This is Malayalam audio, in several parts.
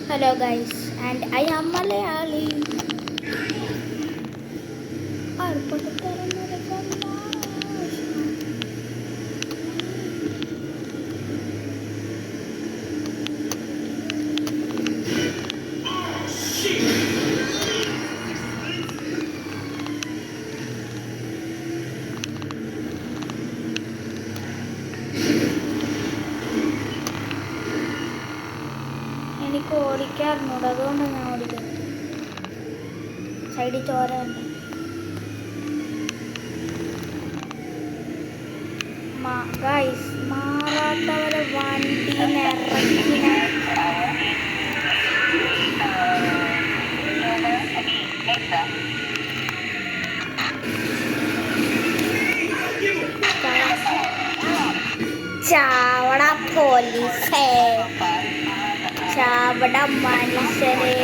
Hello guys, and I am Malayali. എനിക്ക് ഓടിക്കാറുണ്ട്, അതുകൊണ്ടാണ് ഞാൻ ഓടിക്കുന്നത്. സൈഡിൽ ചോര ഉണ്ട്. ഗൈസ്, മാറാത്തവരെ വണ്ടീനെ ഇറക്കിന ചാവട പോലീസേ, ചാവട മനുഷ്യരെ,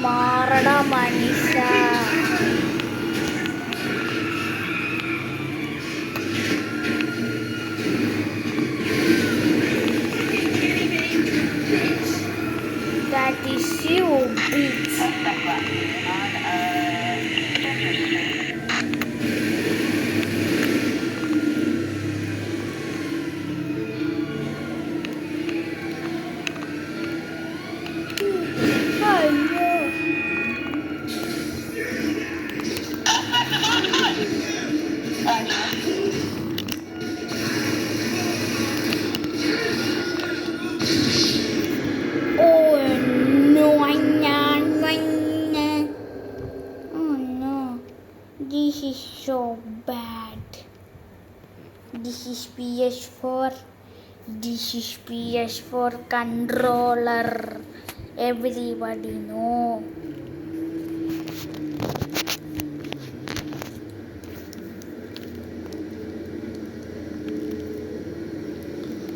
മാറട മനുഷ്യ. That is you, bitch. This is so bad. This is PS4. This is PS4 controller. Everybody know.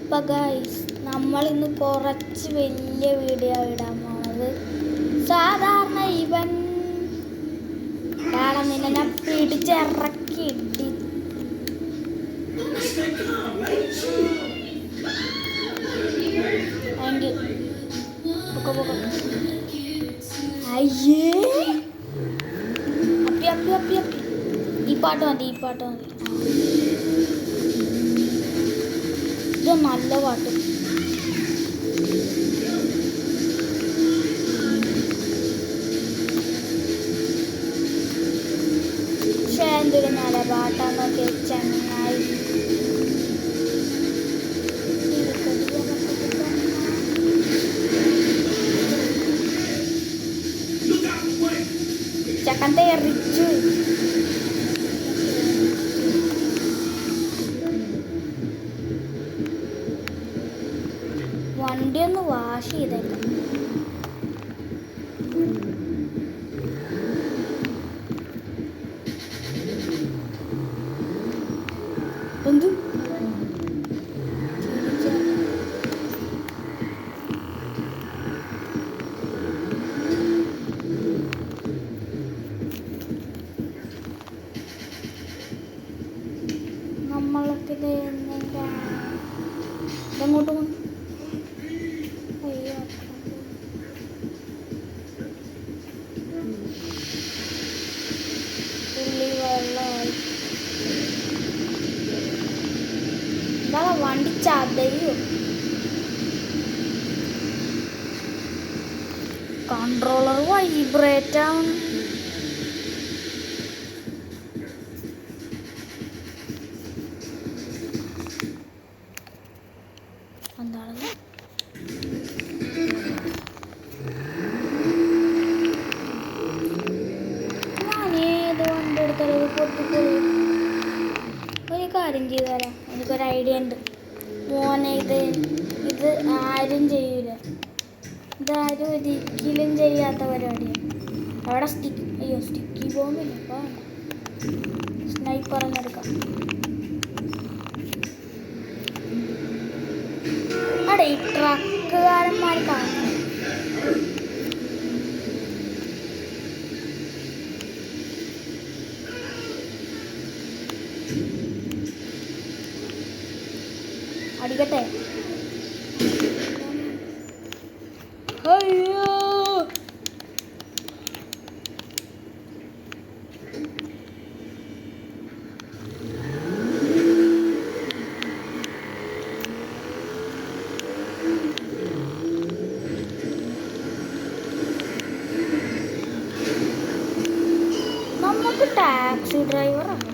അപ്പോൾ ഗൈസ്, നമ്മളിന്ന് കുറച്ച് വലിയ വീഡിയോ ഇടാൻ പോകുന്നത്. സാധാരണ ഇവൻ നിന്നെ ഞാൻ പിടിച്ചിറക്കി ഇട്ടി. അയ്യേ, അപ്പി അപ്പി അപ്പി അപ്പി. ഈ പാട്ട് മതി, ഈ പാട്ട് മതി. ഇത് നല്ല പാട്ട്. എന്തൊരു നല്ല പാട്ടാന്നൊക്കെ ചങ്ങായി. ചക്കൻ തെറിച്ചു. വണ്ടി ഒന്ന് വാഷ് ചെയ്തേക്കാം. എന്ത് നമ്മളൊക്കെ എങ്ങോട്ടും അയ്യോ പുള്ളി വെള്ളമായി. എന്താ വണ്ടി ചതയോ? കൺട്രോളർ വൈബ്രേറ്റ് ആണ്. എന്താണ് ഞാൻ ഏത് വണ്ടി എടുത്താലും പൊട്ടിപ്പോയി. ഒരു കാര്യം ചെയ്തു തരാം, എനിക്കൊരു ഐഡിയ ഉണ്ട് മോനെ. ഇത് ആരും ചെയ്യൂല. ഇതാരും ഒരിക്കലും ചെയ്യാത്ത പരിപാടിയാണ്. അവിടെ സ്റ്റിക്കി ബോംബില്ല. അപ്പോൾ സ്നൈപ്പർ എന്നെടുക്കാം. അവിടെ ഈ ട്രക്കുകാരന്മാർ കാണുന്നു. ഓടിക്കട്ടെ. അയ്യോ നമുക്ക് ടാക്സി ഡ്രൈവറാണ്.